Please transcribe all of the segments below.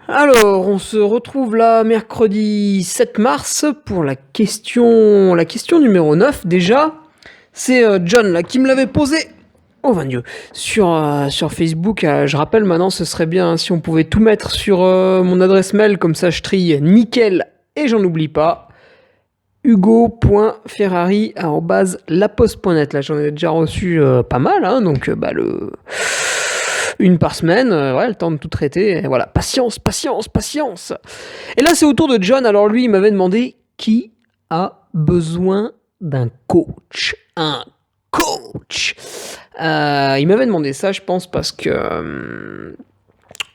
Alors, on se retrouve là mercredi 7 mars pour la question numéro 9. Déjà, c'est John là qui me l'avait posé. Oh ben Dieu. Sur Facebook, je rappelle maintenant, ce serait bien si on pouvait tout mettre sur mon adresse mail, comme ça je trie nickel et j'en oublie pas. hugo.ferrari@laposte.net. Là, j'en ai déjà reçu pas mal, hein, donc une par semaine, ouais, le temps de tout traiter. Et voilà, patience, patience, patience. Et là, c'est au tour de John. Alors lui, il m'avait demandé qui a besoin d'un coach. Un coach. Il m'avait demandé ça, je pense, parce que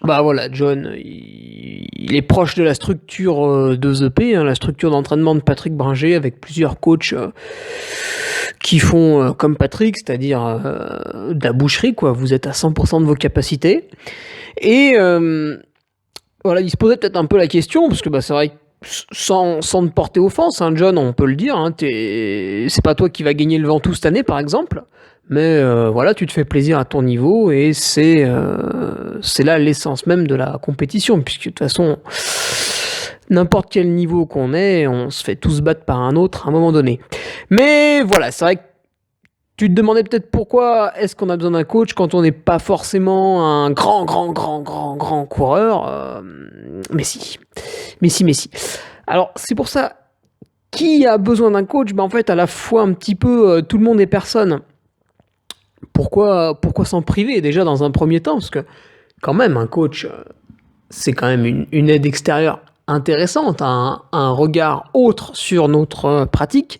bah voilà, John, il est proche de la structure de The hein, la structure d'entraînement de Patrick Bringer, avec plusieurs coachs qui font comme Patrick, c'est-à-dire de la boucherie, quoi. Vous êtes à 100% de vos capacités. Et voilà, il se posait peut-être un peu la question, parce que bah, c'est vrai que sans te porter offense, hein, John, on peut le dire, hein, c'est pas toi qui va gagner le Ventoux cette année, par exemple. Mais voilà, tu te fais plaisir à ton niveau et c'est là l'essence même de la compétition, puisque de toute façon, n'importe quel niveau qu'on ait, on se fait tous battre par un autre à un moment donné. Mais voilà, c'est vrai que tu te demandais peut-être pourquoi est-ce qu'on a besoin d'un coach quand on n'est pas forcément un grand coureur. Mais si. Alors, c'est pour ça, qui a besoin d'un coach? En fait, à la fois un petit peu tout le monde et personne. Pourquoi s'en priver déjà dans un premier temps? Parce que quand même, un coach, c'est quand même une aide extérieure intéressante, un regard autre sur notre pratique,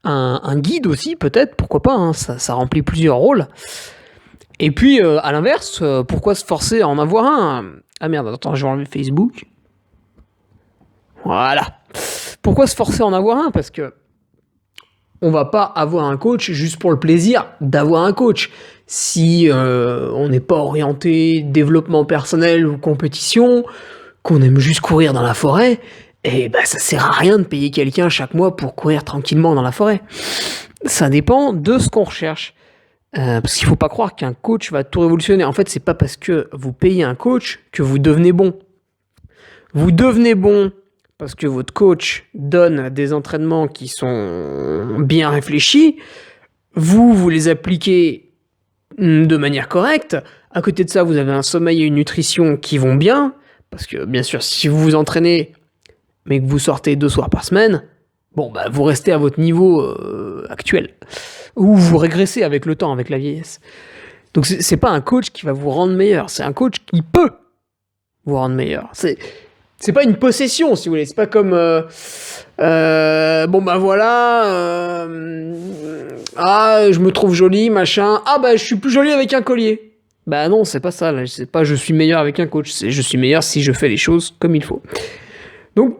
un guide aussi peut-être, pourquoi pas, hein, ça remplit plusieurs rôles. Et puis à l'inverse, pourquoi se forcer à en avoir un? Ah merde, attends, je vais enlever Facebook. Voilà. Pourquoi se forcer à en avoir un? Parce que on va pas avoir un coach juste pour le plaisir d'avoir un coach. Si on n'est pas orienté développement personnel ou compétition, qu'on aime juste courir dans la forêt, et bah ça sert à rien de payer quelqu'un chaque mois pour courir tranquillement dans la forêt. Ça dépend de ce qu'on recherche. Parce qu'il faut pas croire qu'un coach va tout révolutionner. En fait, c'est pas parce que vous payez un coach que vous devenez bon. Vous devenez bon parce que votre coach donne des entraînements qui sont bien réfléchis, vous les appliquez de manière correcte, à côté de ça, vous avez un sommeil et une nutrition qui vont bien, parce que bien sûr, si vous vous entraînez, mais que vous sortez 2 soirs par semaine, bon, bah, vous restez à votre niveau actuel, ou vous régressez avec le temps, avec la vieillesse. Donc c'est pas un coach qui va vous rendre meilleur, c'est un coach qui peut vous rendre meilleur. C'est pas une possession, si vous voulez. C'est pas comme bon bah voilà, je me trouve jolie, machin. Ah bah je suis plus jolie avec un collier. Bah non, c'est pas ça. Là, c'est pas je suis meilleur avec un coach. C'est je suis meilleur si je fais les choses comme il faut. Donc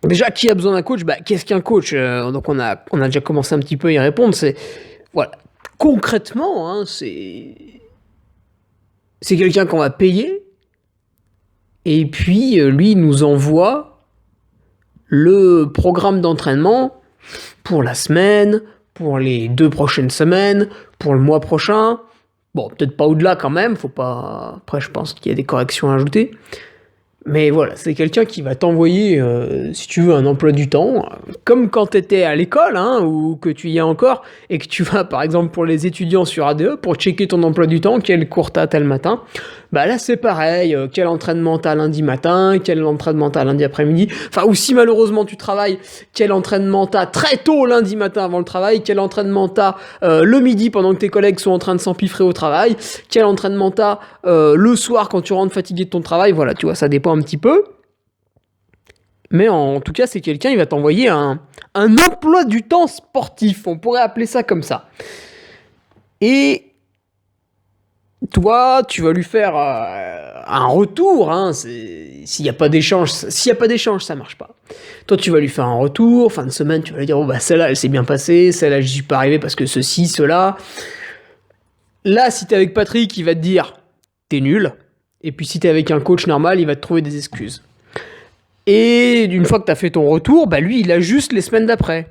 déjà, qui a besoin d'un coach? Bah qu'est-ce qu'un coach? Donc on a déjà commencé un petit peu à y répondre. C'est voilà, concrètement, hein, c'est quelqu'un qu'on va payer. Et puis, lui, il nous envoie le programme d'entraînement pour la semaine, pour les 2 prochaines semaines, pour le mois prochain. Bon, peut-être pas au-delà quand même, faut pas... Après, je pense qu'il y a des corrections à ajouter. Mais voilà, c'est quelqu'un qui va t'envoyer, si tu veux, un emploi du temps, comme quand tu étais à l'école, hein, ou que tu y es encore, et que tu vas, par exemple, pour les étudiants sur ADE, pour checker ton emploi du temps, quel cours t'as tel matin. Bah là, c'est pareil, quel entraînement t'as lundi matin, quel entraînement t'as lundi après-midi, enfin, ou si malheureusement tu travailles, quel entraînement t'as très tôt lundi matin avant le travail, quel entraînement t'as le midi pendant que tes collègues sont en train de s'empiffrer au travail, quel entraînement t'as le soir quand tu rentres fatigué de ton travail, voilà, tu vois, ça dépend un petit peu. Mais en tout cas, c'est quelqu'un, il va t'envoyer un emploi du temps sportif, on pourrait appeler ça comme ça. Et toi, tu vas lui faire un retour, hein, s'il n'y a pas d'échange, ça marche pas. Toi, tu vas lui faire un retour, fin de semaine, tu vas lui dire, oh bah celle-là, elle s'est bien passée, celle-là, j'y suis pas arrivé parce que ceci, cela. Là, si t'es avec Patrick, il va te dire, t'es nul. Et puis si t'es avec un coach normal, il va te trouver des excuses. Et une fois que t'as fait ton retour, bah lui, il ajuste les semaines d'après.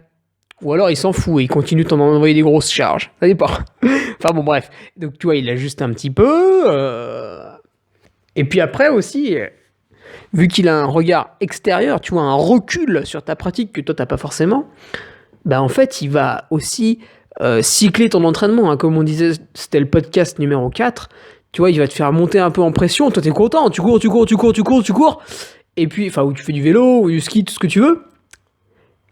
Ou alors il s'en fout et il continue de t'en envoyer des grosses charges. Ça dépend. Enfin bon, bref. Donc tu vois, il ajuste un petit peu. Et puis après aussi, vu qu'il a un regard extérieur, tu vois, un recul sur ta pratique que toi t'as pas forcément, bah en fait il va aussi cycler ton entraînement, hein. Comme on disait, c'était le podcast numéro 4, tu vois, il va te faire monter un peu en pression, toi t'es content, tu cours, et puis, enfin, où tu fais du vélo, ou du ski, tout ce que tu veux.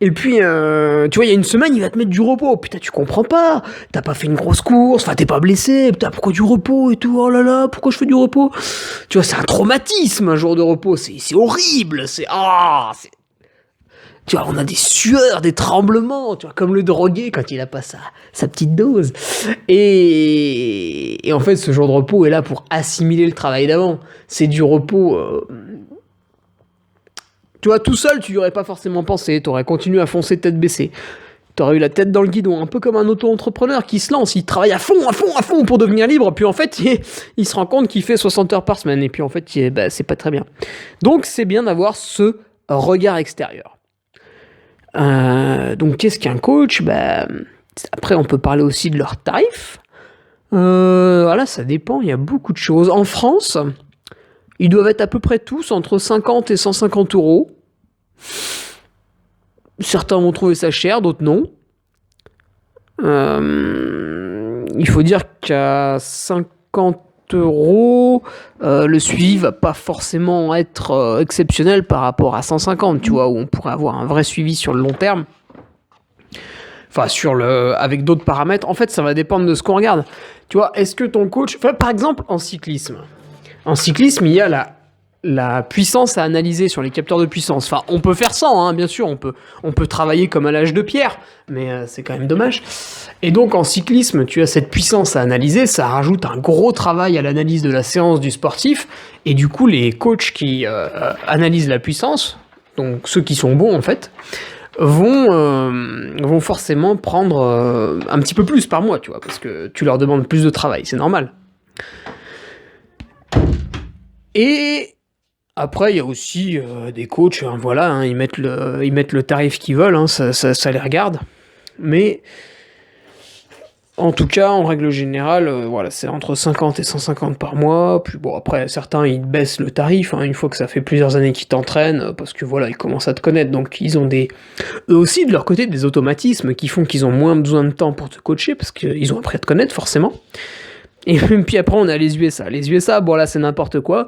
Et puis, tu vois, il y a une semaine, il va te mettre du repos. Putain, tu comprends pas. T'as pas fait une grosse course, enfin, t'es pas blessé. Putain, pourquoi du repos et tout? Oh là là, pourquoi je fais du repos? Tu vois, c'est un traumatisme, un jour de repos. C'est horrible. Tu vois, on a des sueurs, des tremblements. Tu vois, comme le drogué quand il a pas sa petite dose. Et en fait, ce jour de repos est là pour assimiler le travail d'avant. C'est du repos. Tu vois, tout seul, tu n'y aurais pas forcément pensé, tu aurais continué à foncer tête baissée. Tu aurais eu la tête dans le guidon, un peu comme un auto-entrepreneur qui se lance, il travaille à fond pour devenir libre, puis en fait, il se rend compte qu'il fait 60 heures par semaine, et puis en fait, c'est pas très bien. Donc, c'est bien d'avoir ce regard extérieur. Donc, qu'est-ce qu'un coach? Après, on peut parler aussi de leurs tarifs. Voilà, ça dépend, il y a beaucoup de choses. En France, ils doivent être à peu près tous entre 50 et 150 euros. Certains vont trouver ça cher, d'autres non. Il faut dire qu'à 50 euros, le suivi va pas forcément être exceptionnel par rapport à 150, tu vois, où on pourrait avoir un vrai suivi sur le long terme. Enfin, avec d'autres paramètres. En fait, ça va dépendre de ce qu'on regarde. Tu vois, est-ce que ton coach... Enfin, par exemple, en cyclisme, il y a la puissance à analyser sur les capteurs de puissance. Enfin, on peut faire sans, hein, bien sûr, on peut travailler comme à l'âge de pierre, mais c'est quand même dommage. Et donc, en cyclisme, tu as cette puissance à analyser, ça rajoute un gros travail à l'analyse de la séance du sportif, et du coup, les coachs qui analysent la puissance, donc ceux qui sont bons en fait, vont forcément prendre un petit peu plus par mois, tu vois, parce que tu leur demandes plus de travail, c'est normal. Et après, il y a aussi des coachs, hein, voilà, hein, ils mettent le tarif qu'ils veulent, hein, ça les regarde. Mais en tout cas, en règle générale, voilà, c'est entre 50 et 150 par mois. Puis bon, après, certains, ils baissent le tarif, hein, une fois que ça fait plusieurs années qu'ils t'entraînent, parce que voilà, ils commencent à te connaître. Donc, ils ont eux aussi, de leur côté, des automatismes qui font qu'ils ont moins besoin de temps pour te coacher, parce qu'ils ont appris à te connaître, forcément. Et puis après, on a les USA. Les USA, bon là, c'est n'importe quoi.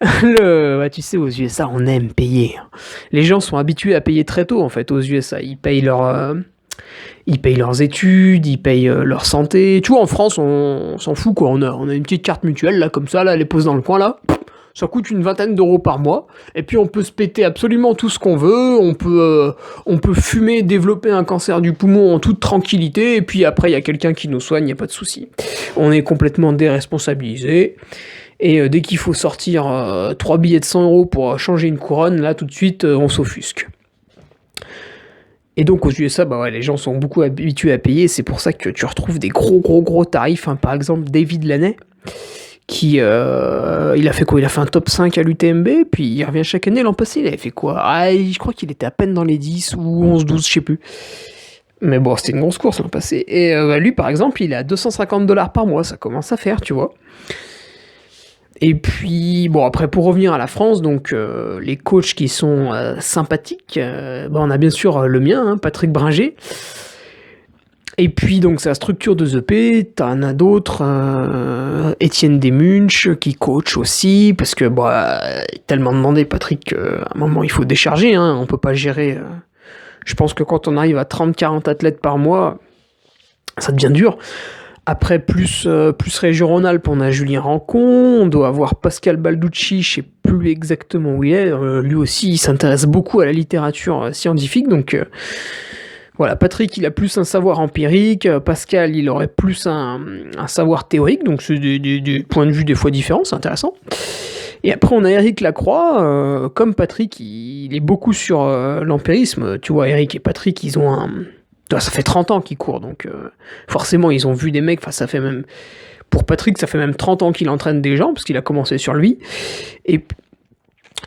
Tu sais, aux USA, on aime payer. Les gens sont habitués à payer très tôt, en fait, aux USA. Ils payent leurs études, ils payent leur santé. Tu vois, en France, on s'en fout, quoi. On a une petite carte mutuelle, là, comme ça, là, elle est posée dans le coin, là. Ça coûte une vingtaine d'euros par mois. Et puis, on peut se péter absolument tout ce qu'on veut. On peut fumer, développer un cancer du poumon en toute tranquillité. Et puis après, il y a quelqu'un qui nous soigne, il n'y a pas de souci. On est complètement déresponsabilisé. Et dès qu'il faut sortir 3 billets de 100 euros pour changer une couronne, là, tout de suite, on s'offusque. Et donc aux USA, les gens sont beaucoup habitués à payer. C'est pour ça que tu retrouves des gros tarifs. Hein. Par exemple, David Laney, qui il a fait quoi? Il a fait un top 5 à l'UTMB, puis il revient chaque année. L'an passé, il avait fait quoi? Je crois qu'il était à peine dans les 10 ou 11-12, je sais plus. Mais bon, c'était une grosse course l'an passé. Et lui, par exemple, il est à $250 par mois. Ça commence à faire, tu vois. Et puis, bon, après, pour revenir à la France, donc les coachs qui sont sympathiques, on a bien sûr le mien, hein, Patrick Bringer. Et puis, donc, sa structure de EP, t'en as d'autres, Étienne Desmunch, qui coach aussi, parce que, tellement demandé, Patrick, à un moment, il faut décharger, hein, on peut pas gérer... je pense que quand on arrive à 30-40 athlètes par mois, ça devient dur. Après, plus région Rhône-Alpes, on a Julien Rancon, on doit avoir Pascal Balducci, je sais plus exactement où il est, lui aussi, il s'intéresse beaucoup à la littérature scientifique, donc... Voilà, Patrick, il a plus un savoir empirique, Pascal, il aurait plus un savoir théorique, donc c'est des points de vue des fois différents, c'est intéressant. Et après, on a Eric Lacroix, comme Patrick, il est beaucoup sur l'empirisme, tu vois, Eric et Patrick, ils ont ça fait 30 ans qu'ils courent, donc forcément, ils ont vu des mecs, ça fait même... Pour Patrick, ça fait même 30 ans qu'il entraîne des gens, parce qu'il a commencé sur lui,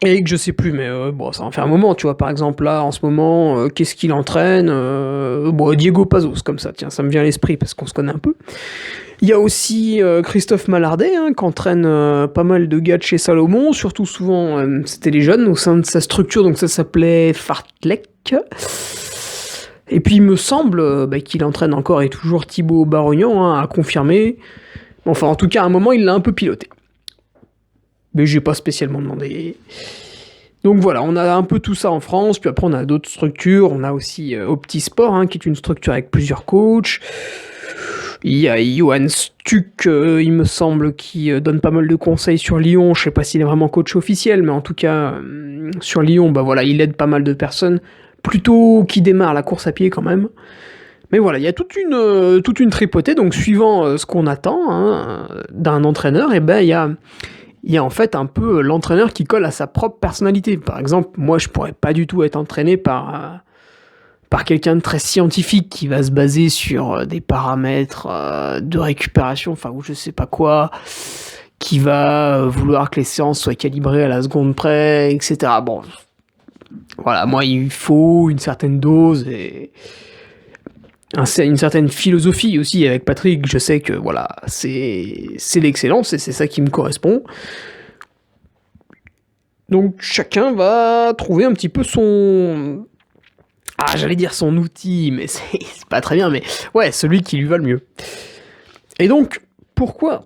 Et que je sais plus, mais bon, ça en fait un moment, tu vois. Par exemple, là, en ce moment, qu'est-ce qu'il entraîne bon, Diego Pazos, comme ça, tiens, ça me vient à l'esprit parce qu'on se connaît un peu. Il y a aussi Christophe Mallardet, hein, qui entraîne pas mal de gars de chez Salomon, surtout souvent, c'était les jeunes au sein de sa structure, donc ça s'appelait Fartlek. Et puis il me semble qu'il entraîne encore et toujours Thibaut Barognan, hein, à confirmer. Enfin, en tout cas, à un moment, il l'a un peu piloté. Mais j'ai pas spécialement demandé. Donc voilà, on a un peu tout ça en France, puis après on a d'autres structures, on a aussi OptiSport, hein, qui est une structure avec plusieurs coachs. Il y a Johan Stuck, il me semble, qui donne pas mal de conseils sur Lyon. Je sais pas s'il est vraiment coach officiel, mais en tout cas, sur Lyon, bah voilà, il aide pas mal de personnes, plutôt qui démarrent la course à pied quand même. Mais voilà, il y a toute une tripotée, donc suivant ce qu'on attend, hein, d'un entraîneur, et ben il y a en fait un peu l'entraîneur qui colle à sa propre personnalité. Par exemple, moi je pourrais pas du tout être entraîné par quelqu'un de très scientifique qui va se baser sur des paramètres de récupération, enfin ou je sais pas quoi, qui va vouloir que les séances soient calibrées à la seconde près, etc. Bon, voilà, moi il faut une certaine dose et une certaine philosophie aussi avec Patrick. Je sais que voilà, c'est l'excellence et c'est ça qui me correspond. Donc chacun va trouver un petit peu son... Ah, j'allais dire son outil, mais c'est pas très bien, mais ouais, celui qui lui va le mieux. Et donc, pourquoi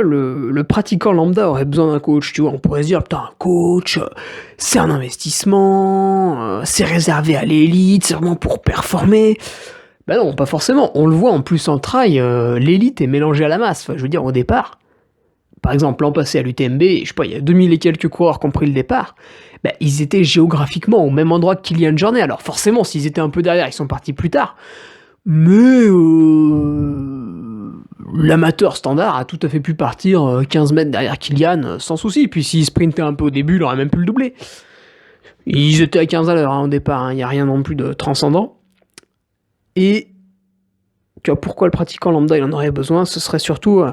le pratiquant lambda aurait besoin d'un coach? Tu vois, on pourrait se dire, putain, un coach, c'est un investissement, c'est réservé à l'élite, c'est vraiment pour performer. Ben non, pas forcément. On le voit en plus en trail, l'élite est mélangée à la masse. Enfin, je veux dire, au départ, par exemple, l'an passé à l'UTMB, je sais pas, il y a 2000 et quelques coureurs qui ont pris le départ, ben, ils étaient géographiquement au même endroit que Kylian Jornet. Alors forcément, s'ils étaient un peu derrière, ils sont partis plus tard. Mais l'amateur standard a tout à fait pu partir 15 mètres derrière Kylian sans souci. Puis s'il sprintait un peu au début, il aurait même pu le doubler. Ils étaient à 15 à l'heure, hein, au départ, il n'y a rien non plus de transcendant. Et tu vois, pourquoi le pratiquant lambda il en aurait besoin? Ce serait surtout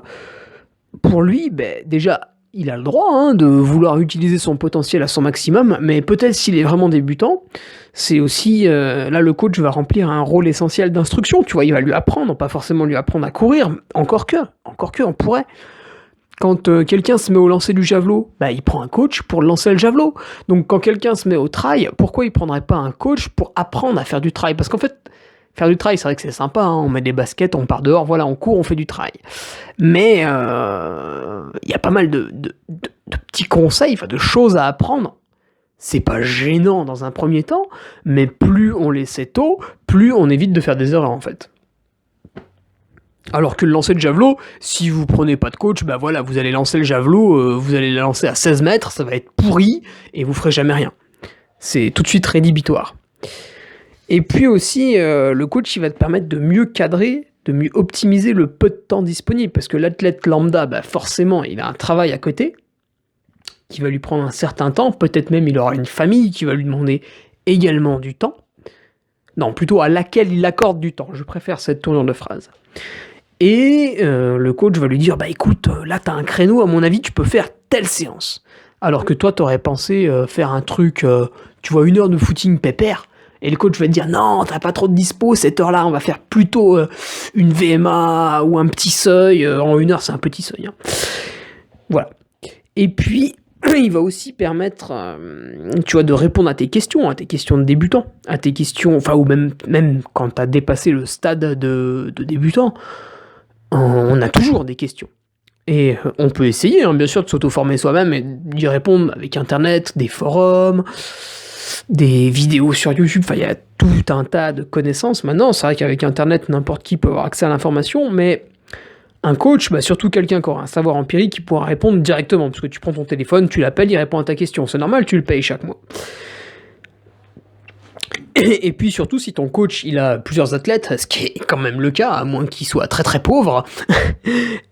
pour lui, déjà, il a le droit, hein, de vouloir utiliser son potentiel à son maximum, mais peut-être s'il est vraiment débutant, c'est aussi, là le coach va remplir un rôle essentiel d'instruction, tu vois, il va lui apprendre, pas forcément lui apprendre à courir, encore que, on pourrait. Quand quelqu'un se met au lancer du javelot, il prend un coach pour lancer le javelot. Donc quand quelqu'un se met au trail, pourquoi il prendrait pas un coach pour apprendre à faire du trail? Parce qu'en fait, faire du trail, c'est vrai que c'est sympa, hein, on met des baskets, on part dehors, voilà, on court, on fait du trail. Mais y a pas mal de petits conseils, de choses à apprendre. C'est pas gênant dans un premier temps, mais plus on les sait tôt, plus on évite de faire des erreurs en fait. Alors que le lancer de javelot, si vous prenez pas de coach, voilà, vous allez lancer le javelot, vous allez le lancer à 16 mètres, ça va être pourri, et vous ferez jamais rien. C'est tout de suite rédhibitoire. Et puis aussi, le coach, il va te permettre de mieux cadrer, de mieux optimiser le peu de temps disponible, parce que l'athlète lambda, forcément, il a un travail à côté, qui va lui prendre un certain temps, peut-être même il aura une famille qui va lui demander également du temps, non, plutôt à laquelle il accorde du temps, je préfère cette tournure de phrase. Et le coach va lui dire, écoute, là t'as un créneau, à mon avis tu peux faire telle séance. Alors que toi t'aurais pensé faire un truc, tu vois, 1 heure de footing pépère, et le coach va te dire, non, t'as pas trop de dispo, cette heure-là, on va faire plutôt une VMA ou un petit seuil, en 1 heure c'est un petit seuil. Hein. Voilà. Et puis, il va aussi permettre, tu vois, de répondre à tes questions de débutant, à tes questions, enfin, ou même quand t'as dépassé le stade de débutant, on a toujours des questions. Et on peut essayer, hein, bien sûr, de s'auto-former soi-même et d'y répondre avec Internet, des forums, des vidéos sur YouTube, il y a tout un tas de connaissances. Maintenant, c'est vrai qu'avec Internet, n'importe qui peut avoir accès à l'information, mais un coach, surtout quelqu'un qui aura un savoir empirique, qui pourra répondre directement, parce que tu prends ton téléphone, tu l'appelles, il répond à ta question. C'est normal, tu le payes chaque mois. Et puis surtout, si ton coach il a plusieurs athlètes, ce qui est quand même le cas, à moins qu'il soit très très pauvre,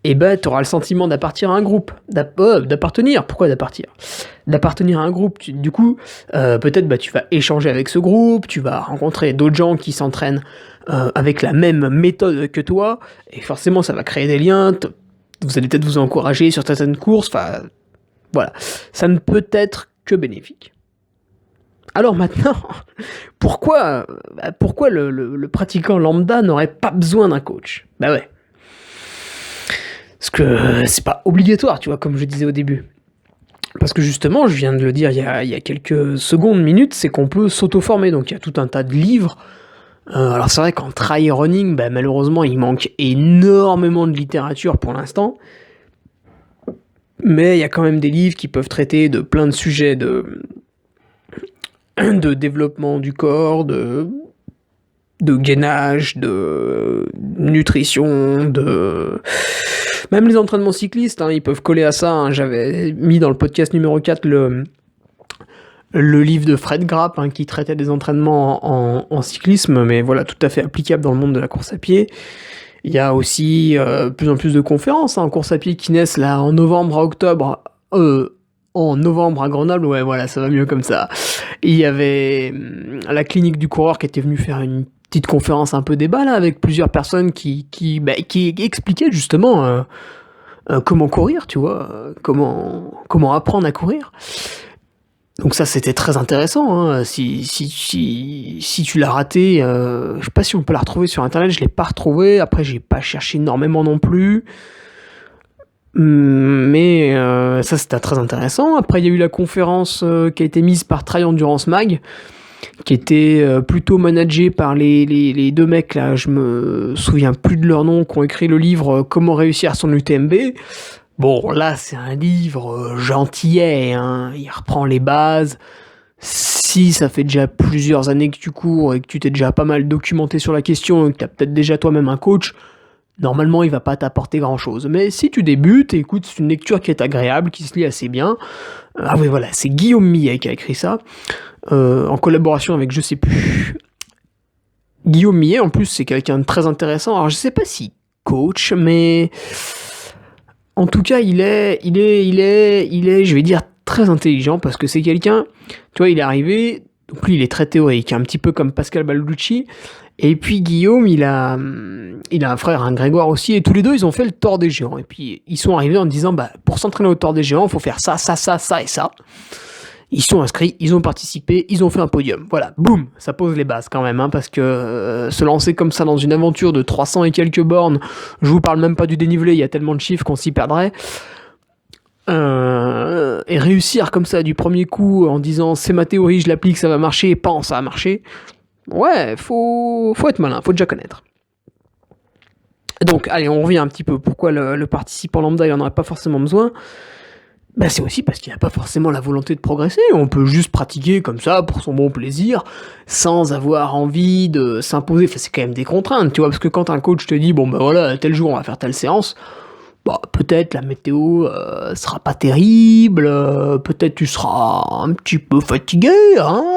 et tu auras le sentiment d'appartenir à un groupe. D'appartenir, pourquoi d'appartenir? D'appartenir à un groupe. Du coup, peut-être tu vas échanger avec ce groupe, tu vas rencontrer d'autres gens qui s'entraînent avec la même méthode que toi, et forcément ça va créer des liens, vous allez peut-être vous encourager sur certaines courses, voilà. Ça ne peut être que bénéfique. Alors maintenant, pourquoi le pratiquant lambda n'aurait pas besoin d'un coach ? Bah ouais. Parce que c'est pas obligatoire, tu vois, comme je disais au début. Parce que justement, je viens de le dire il y a quelques secondes, minutes, c'est qu'on peut s'auto-former. Donc il y a tout un tas de livres. Alors c'est vrai qu'en trail running, bah, malheureusement, il manque énormément de littérature pour l'instant. Mais il y a quand même des livres qui peuvent traiter de plein de sujets de développement du corps, de gainage, de nutrition, même les entraînements cyclistes, ils peuvent coller à ça. J'avais mis dans le podcast numéro 4 le livre de Fred Grapp qui traitait des entraînements en cyclisme, mais voilà, tout à fait applicable dans le monde de la course à pied. Il y a aussi plus en plus de conférences en course à pied qui naissent là en novembre à octobre. En novembre à Grenoble, ouais, voilà, ça va mieux comme ça. Il y avait la clinique du coureur qui était venue faire une petite conférence un peu débat là, avec plusieurs personnes qui expliquaient justement comment courir, tu vois, comment apprendre à courir. Donc ça, c'était très intéressant. Si tu l'as raté, je sais pas si on peut la retrouver sur internet, je l'ai pas retrouvée. Après, j'ai pas cherché énormément non plus. Mais ça, c'était très intéressant. Après, il y a eu la conférence qui a été mise par Trail Endurance Mag, qui était plutôt managée par les deux mecs, là, je me souviens plus de leur nom, qui ont écrit le livre Comment réussir son UTMB. Bon, là, c'est un livre gentillet, il reprend les bases. Si ça fait déjà plusieurs années que tu cours et que tu t'es déjà pas mal documenté sur la question et que tu as peut-être déjà toi-même un coach, normalement, il va pas t'apporter grand-chose. Mais si tu débutes, écoute, c'est une lecture qui est agréable, qui se lit assez bien. Ah oui, voilà, c'est Guillaume Millet qui a écrit ça, en collaboration avec je sais plus. Guillaume Millet, en plus, c'est quelqu'un de très intéressant. Alors, je sais pas si coach, mais en tout cas, il est, je vais dire, très intelligent, parce que c'est quelqu'un, tu vois, il est arrivé, donc lui, il est très théorique, un petit peu comme Pascal Balducci. Et puis Guillaume, il a un frère, Grégoire aussi, et tous les deux, ils ont fait le Tour des Géants. Et puis, ils sont arrivés en disant, pour s'entraîner au Tour des Géants, il faut faire ça, ça, ça, ça et ça. Ils sont inscrits, ils ont participé, ils ont fait un podium. Voilà, boum, ça pose les bases quand même, parce que se lancer comme ça dans une aventure de 300 et quelques bornes, je vous parle même pas du dénivelé, il y a tellement de chiffres qu'on s'y perdrait. Et réussir comme ça du premier coup en disant c'est ma théorie, je l'applique, ça va marcher, et ça va marcher. Ouais, faut être malin, faut déjà connaître. Donc, allez, on revient un petit peu. Pourquoi le participant lambda, il en aurait pas forcément besoin ? C'est aussi parce qu'il n'a pas forcément la volonté de progresser. On peut juste pratiquer comme ça, pour son bon plaisir, sans avoir envie de s'imposer. Enfin, c'est quand même des contraintes, tu vois, parce que quand un coach te dit, voilà, tel jour, on va faire telle séance, peut-être la météo sera pas terrible, peut-être tu seras un petit peu fatigué,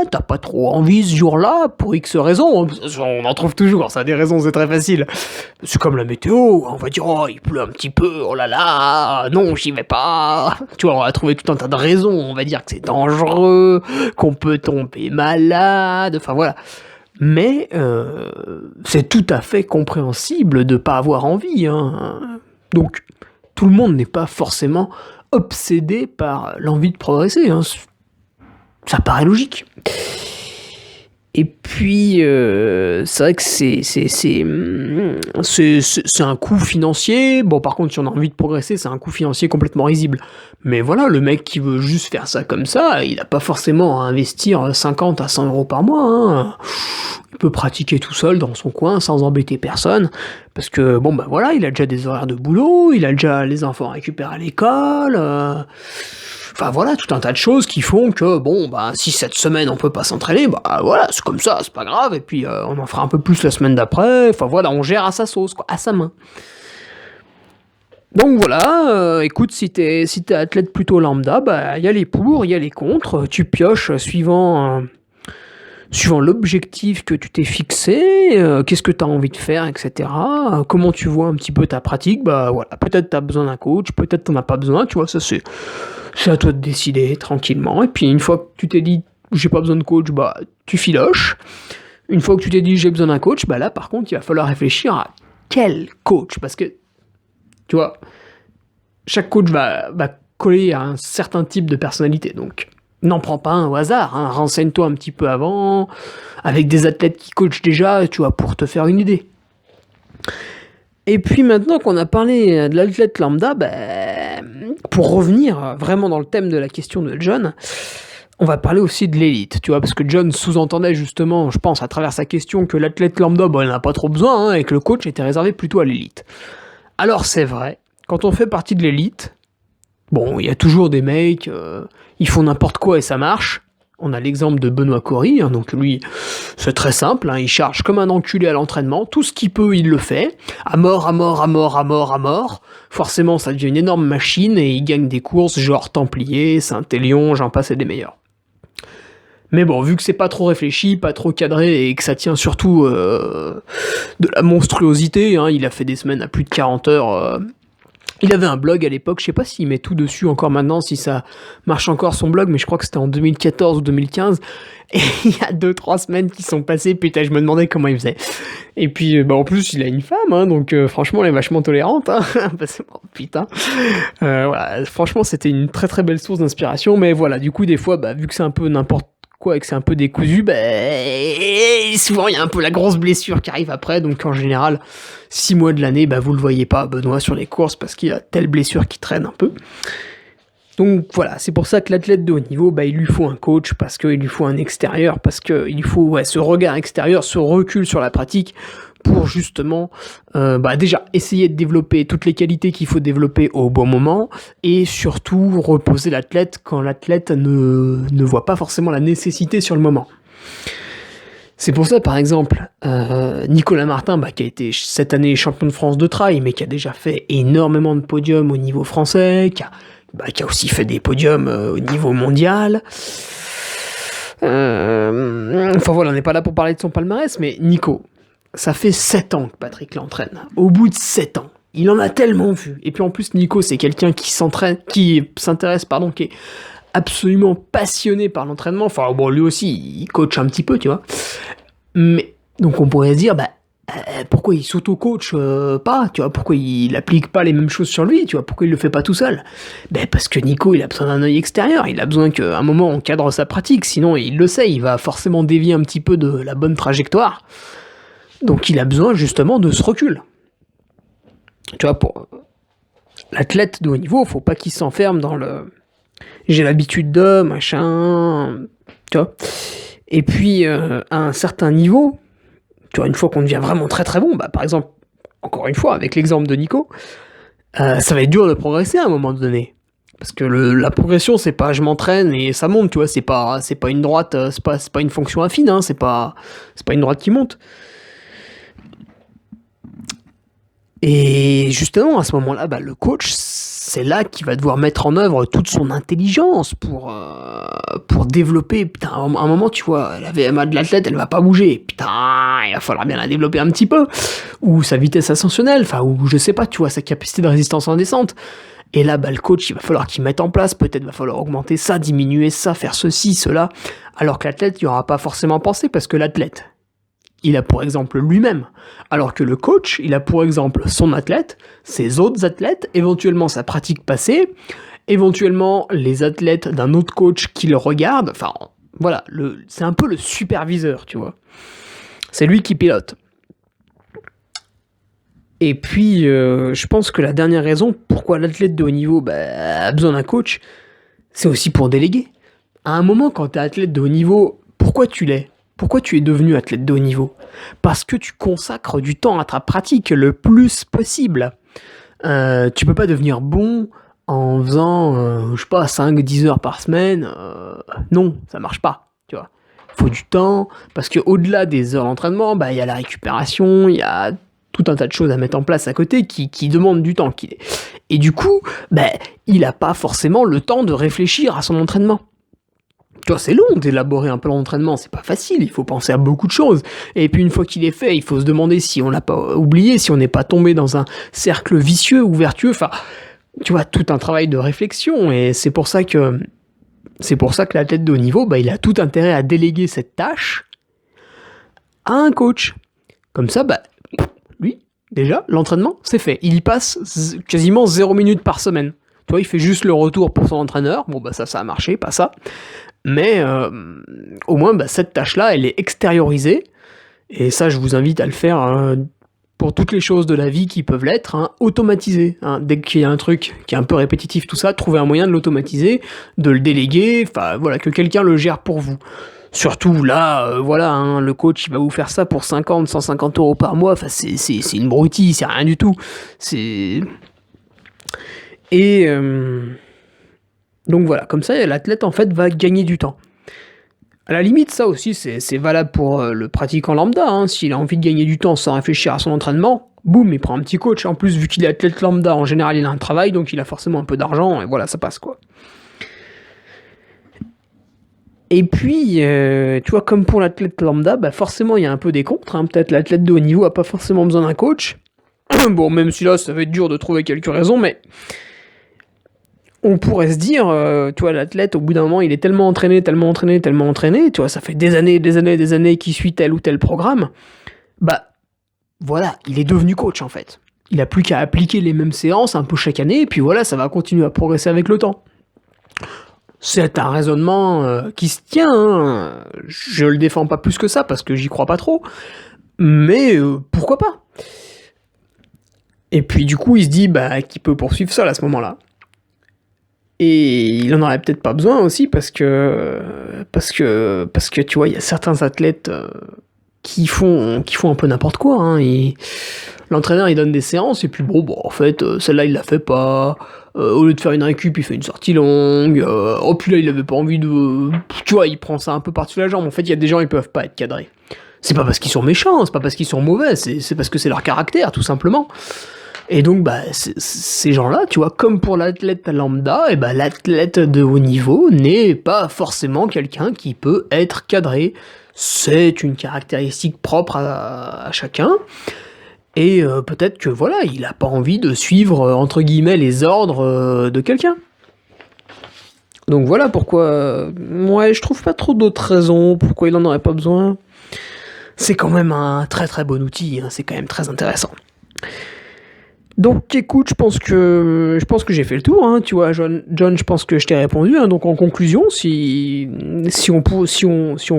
t'as pas trop envie ce jour-là, pour X raisons, on en trouve toujours, ça a des raisons, c'est très facile. C'est comme la météo, on va dire, oh, il pleut un petit peu, oh là là, non, j'y vais pas. Tu vois, on va trouver tout un tas de raisons, on va dire que c'est dangereux, qu'on peut tomber malade, enfin voilà. Mais c'est tout à fait compréhensible de pas avoir envie, Donc, tout le monde n'est pas forcément obsédé par l'envie de progresser. Ça paraît logique. Et puis, c'est vrai que c'est un coût financier. Bon, par contre, si on a envie de progresser, c'est un coût financier complètement risible. Mais voilà, le mec qui veut juste faire ça comme ça, il n'a pas forcément à investir 50 à 100 euros par mois. Il peut pratiquer tout seul dans son coin sans embêter personne. Parce que, voilà, il a déjà des horaires de boulot, il a déjà les enfants à récupérer à l'école. Enfin voilà, tout un tas de choses qui font que, si cette semaine on peut pas s'entraîner, voilà, c'est comme ça, c'est pas grave, et puis on en fera un peu plus la semaine d'après, enfin voilà, on gère à sa sauce, quoi, à sa main. Donc voilà, écoute, si t'es athlète plutôt lambda, y a les pour, il y a les contre, tu pioches suivant l'objectif que tu t'es fixé, qu'est-ce que tu as envie de faire, etc. Comment tu vois un petit peu ta pratique, voilà, peut-être tu as besoin d'un coach, peut-être tu n'en as pas besoin, tu vois, ça c'est à toi de décider tranquillement. Et puis une fois que tu t'es dit j'ai pas besoin de coach, tu filoches. Une fois que tu t'es dit j'ai besoin d'un coach, là par contre il va falloir réfléchir à quel coach, parce que tu vois, chaque coach va coller à un certain type de personnalité, donc N'en prends pas un au hasard, hein. Renseigne-toi un petit peu avant, avec des athlètes qui coachent déjà, tu vois, pour te faire une idée. Et puis maintenant qu'on a parlé de l'athlète lambda, pour revenir vraiment dans le thème de la question de John, on va parler aussi de l'élite, tu vois, parce que John sous-entendait justement, je pense, à travers sa question, que l'athlète lambda, il n'en a pas trop besoin, hein, et que le coach était réservé plutôt à l'élite. Alors c'est vrai, quand on fait partie de l'élite, bon, il y a toujours des mecs, ils font n'importe quoi et ça marche. On a l'exemple de Benoît Cory, hein, donc lui, c'est très simple, hein, il charge comme un enculé à l'entraînement, tout ce qu'il peut, il le fait, à mort, à mort, à mort, à mort, à mort. Forcément, ça devient une énorme machine et il gagne des courses genre Templier, Saint-Élion, j'en passe et des meilleurs. Mais bon, vu que c'est pas trop réfléchi, pas trop cadré et que ça tient surtout de la monstruosité, hein, il a fait des semaines à plus de 40 heures. Il avait un blog à l'époque, je sais pas s'il met tout dessus encore maintenant, si ça marche encore son blog, mais je crois que c'était en 2014 ou 2015. Et il y a 2-3 semaines qui sont passées, putain, je me demandais comment il faisait. Et puis, en plus, il a une femme, hein, donc franchement, elle est vachement tolérante. Hein. Putain. Voilà, franchement, c'était une très très belle source d'inspiration, mais voilà, du coup, des fois, vu que c'est un peu n'importe quoi et que c'est un peu décousu, souvent il y a un peu la grosse blessure qui arrive après, donc en général 6 mois de l'année, vous le voyez pas Benoît sur les courses parce qu'il a telle blessure qui traîne un peu. Donc voilà, c'est pour ça que l'athlète de haut niveau, il lui faut un coach, parce qu'il lui faut un extérieur, parce qu'il lui faut ce regard extérieur, ce recul sur la pratique, pour justement déjà essayer de développer toutes les qualités qu'il faut développer au bon moment, et surtout reposer l'athlète quand l'athlète ne voit pas forcément la nécessité sur le moment. C'est pour ça, par exemple, Nicolas Martin, qui a été cette année champion de France de trail, mais qui a déjà fait énormément de podiums au niveau français, qui a aussi fait des podiums au niveau mondial. Enfin voilà, on n'est pas là pour parler de son palmarès, mais Nico, ça fait 7 ans que Patrick l'entraîne. Au bout de 7 ans, il en a tellement vu. Et puis en plus, Nico, c'est quelqu'un qui s'intéresse, qui est absolument passionné par l'entraînement. Enfin bon, lui aussi, il coach un petit peu, tu vois. Mais donc on pourrait se dire, pourquoi il s'auto-coach pas, tu vois, pourquoi il applique pas les mêmes choses sur lui, tu vois, pourquoi il le fait pas tout seul? Parce que Nico, il a besoin d'un œil extérieur, il a besoin qu'à un moment on cadre sa pratique, sinon il le sait, il va forcément dévier un petit peu de la bonne trajectoire. Donc il a besoin justement de ce recul. Tu vois, pour l'athlète de haut niveau, faut pas qu'il s'enferme dans le j'ai l'habitude de machin, tu vois. Et puis à un certain niveau, tu vois, une fois qu'on devient vraiment très très bon, par exemple, encore une fois, avec l'exemple de Nico, ça va être dur de progresser à un moment donné. Parce que la progression, c'est pas je m'entraîne et ça monte, tu vois, c'est pas une droite, c'est pas une fonction affine, hein, c'est pas une droite qui monte. Et justement, à ce moment-là, le coach, c'est là qu'il va devoir mettre en œuvre toute son intelligence pour développer. Putain, à un moment, tu vois, la VMA de l'athlète, elle va pas bouger. Putain, il va falloir bien la développer un petit peu. Ou sa vitesse ascensionnelle, ou je sais pas, tu vois, sa capacité de résistance en descente. Et là, le coach, il va falloir qu'il mette en place, peut-être va falloir augmenter ça, diminuer ça, faire ceci, cela. Alors que l'athlète, il n'y aura pas forcément pensé, parce que l'athlète, il a pour exemple lui-même, alors que le coach, il a pour exemple son athlète, ses autres athlètes, éventuellement sa pratique passée, éventuellement les athlètes d'un autre coach qui le regarde, enfin voilà, c'est un peu le superviseur, tu vois. C'est lui qui pilote. Et puis, je pense que la dernière raison pourquoi l'athlète de haut niveau a besoin d'un coach, c'est aussi pour déléguer. À un moment, quand t'es athlète de haut niveau, pourquoi tu l'es ? Pourquoi tu es devenu athlète de haut niveau ? Parce que tu consacres du temps à ta pratique le plus possible. Tu peux pas devenir bon en faisant, 5-10 heures par semaine. Non, ça marche pas, tu vois. Il faut du temps, parce qu'au-delà des heures d'entraînement, il y a la récupération, il y a tout un tas de choses à mettre en place à côté qui demandent du temps. Et du coup, il a pas forcément le temps de réfléchir à son entraînement. Tu vois, c'est long d'élaborer un plan d'entraînement, c'est pas facile, il faut penser à beaucoup de choses. Et puis une fois qu'il est fait, il faut se demander si on l'a pas oublié, si on n'est pas tombé dans un cercle vicieux ou vertueux. Enfin, tu vois, tout un travail de réflexion. Et c'est pour ça que l'athlète de haut niveau, il a tout intérêt à déléguer cette tâche à un coach. Comme ça, lui, déjà, l'entraînement, c'est fait. Il y passe quasiment 0 minutes par semaine. Tu vois, il fait juste le retour pour son entraîneur. Bon, ça a marché, pas ça. Mais au moins, bah, cette tâche-là, elle est extériorisée. Et ça, je vous invite à le faire pour toutes les choses de la vie qui peuvent l'être, hein, automatisé. Hein. Dès qu'il y a un truc qui est un peu répétitif, tout ça, trouver un moyen de l'automatiser, de le déléguer, enfin voilà, que quelqu'un le gère pour vous. Surtout là, voilà, hein, le coach il va vous faire ça pour 50, 150 euros par mois, enfin c'est une broutille, c'est rien du tout. C'est... Et donc voilà, comme ça l'athlète en fait va gagner du temps. À la limite, ça aussi, c'est valable pour le pratiquant lambda. Hein. S'il a envie de gagner du temps sans réfléchir à son entraînement, boum, il prend un petit coach. En plus, vu qu'il est athlète lambda, en général, il a un travail, donc il a forcément un peu d'argent, et voilà, ça passe, quoi. Et puis, tu vois, comme pour l'athlète lambda, bah forcément, il y a un peu des contres. Hein. Peut-être l'athlète de haut niveau a pas forcément besoin d'un coach. Bon, même si là, ça va être dur de trouver quelques raisons, mais... on pourrait se dire, tu vois, l'athlète, au bout d'un moment, il est tellement entraîné, tu vois, ça fait des années qu'il suit tel ou tel programme, bah, voilà, il est devenu coach, en fait. Il a plus qu'à appliquer les mêmes séances un peu chaque année, et puis voilà, ça va continuer à progresser avec le temps. C'est un raisonnement qui se tient, hein. Je le défends pas plus que ça, parce que j'y crois pas trop, mais pourquoi pas? Et puis du coup, il se dit, bah, qu'il peut poursuivre seul à ce moment-là. Et il en aurait peut-être pas besoin aussi parce que tu vois, il y a certains athlètes qui font un peu n'importe quoi. Hein, l'entraîneur il donne des séances et puis bon en fait celle-là il la fait pas. Au lieu de faire une récup, il fait une sortie longue. Oh puis là il avait pas envie de, tu vois, il prend ça un peu par-dessus la jambe. En fait, il y a des gens ils peuvent pas être cadrés. C'est pas parce qu'ils sont méchants, c'est pas parce qu'ils sont mauvais, c'est parce que c'est leur caractère tout simplement. Et donc, bah, ces gens-là, tu vois, comme pour l'athlète lambda, et bah, l'athlète de haut niveau n'est pas forcément quelqu'un qui peut être cadré. C'est une caractéristique propre à chacun. Et peut-être que, voilà, il n'a pas envie de suivre, entre guillemets, les ordres de quelqu'un. Donc voilà pourquoi... ouais, je trouve pas trop d'autres raisons pourquoi il en aurait pas besoin. C'est quand même un très très bon outil, hein, c'est quand même très intéressant. Donc écoute, je pense que j'ai fait le tour, hein, tu vois, John, je pense que je t'ai répondu. Hein, donc en conclusion, si on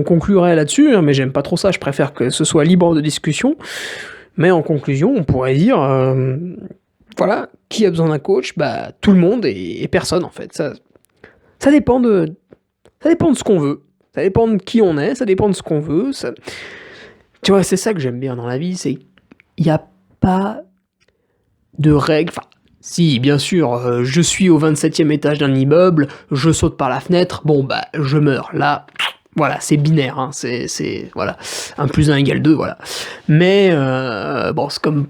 conclurait là-dessus, hein, mais j'aime pas trop ça, je préfère que ce soit libre de discussion. Mais en conclusion, on pourrait dire, voilà, qui a besoin d'un coach? Bah tout le monde et personne en fait. Ça dépend de ce qu'on veut, ça dépend de qui on est, ça dépend de ce qu'on veut. Tu vois, c'est ça que j'aime bien dans la vie, c'est il y a pas de règles, enfin, si, bien sûr, je suis au 27e étage d'un immeuble, je saute par la fenêtre, bon, bah, je meurs. Là, voilà, c'est binaire, hein, voilà, 1 + 1 = 2, voilà. Mais, bon, c'est comme,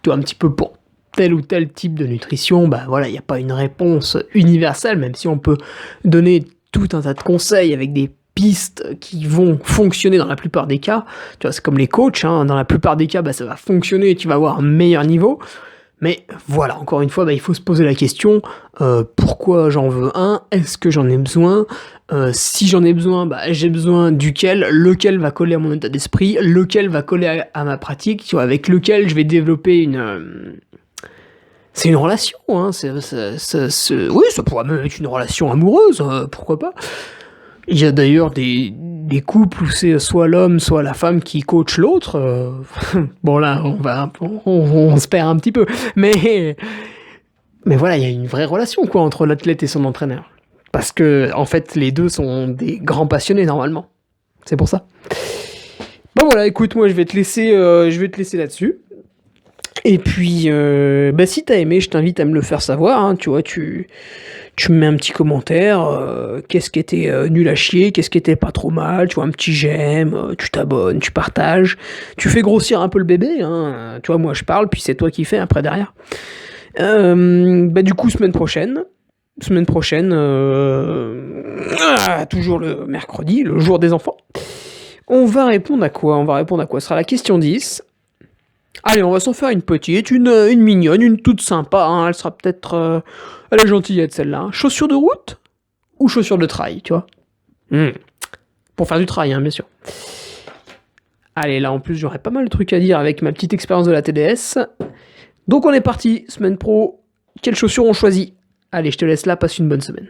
tu vois, un petit peu pour tel ou tel type de nutrition, bah, voilà, il n'y a pas une réponse universelle, même si on peut donner tout un tas de conseils avec des pistes qui vont fonctionner dans la plupart des cas. Tu vois, c'est comme les coachs, hein, dans la plupart des cas, bah, ça va fonctionner et tu vas avoir un meilleur niveau. Mais voilà, encore une fois, bah, il faut se poser la question, pourquoi j'en veux un? Est-ce que j'en ai besoin? Si j'en ai besoin, bah, j'ai besoin duquel? Lequel va coller à mon état d'esprit? Lequel va coller à ma pratique? Tu vois, avec lequel je vais développer une... c'est une relation, hein. Oui, ça pourrait même être une relation amoureuse, pourquoi pas? Il y a d'ailleurs des couples où c'est soit l'homme, soit la femme qui coach l'autre. Bon là, on se perd un petit peu. Mais voilà, il y a une vraie relation quoi entre l'athlète et son entraîneur. Parce que en fait, les deux sont des grands passionnés normalement. C'est pour ça. Bon voilà, écoute, moi je vais te laisser là-dessus. Et puis, bah, si t'as aimé, je t'invite à me le faire savoir. Hein, tu vois, tu me mets un petit commentaire. Qu'est-ce qui était nul à chier, qu'est-ce qui était pas trop mal. Tu vois, un petit j'aime, tu t'abonnes, tu partages. Tu fais grossir un peu le bébé. Hein, tu vois, moi je parle, puis c'est toi qui fais après derrière. Bah, du coup, semaine prochaine, toujours le mercredi, le jour des enfants. On va répondre à quoi? Ce sera la question 10. Allez, on va s'en faire une petite, une mignonne, une toute sympa, hein. Elle sera peut-être... elle est gentillette celle-là. Hein. Chaussures de route ou chaussures de trail, tu vois? Pour faire du trail, hein, bien sûr. Allez, là en plus j'aurais pas mal de trucs à dire avec ma petite expérience de la TDS. Donc on est parti, semaine pro. Quelles chaussures on choisit? Allez, je te laisse là, passe une bonne semaine.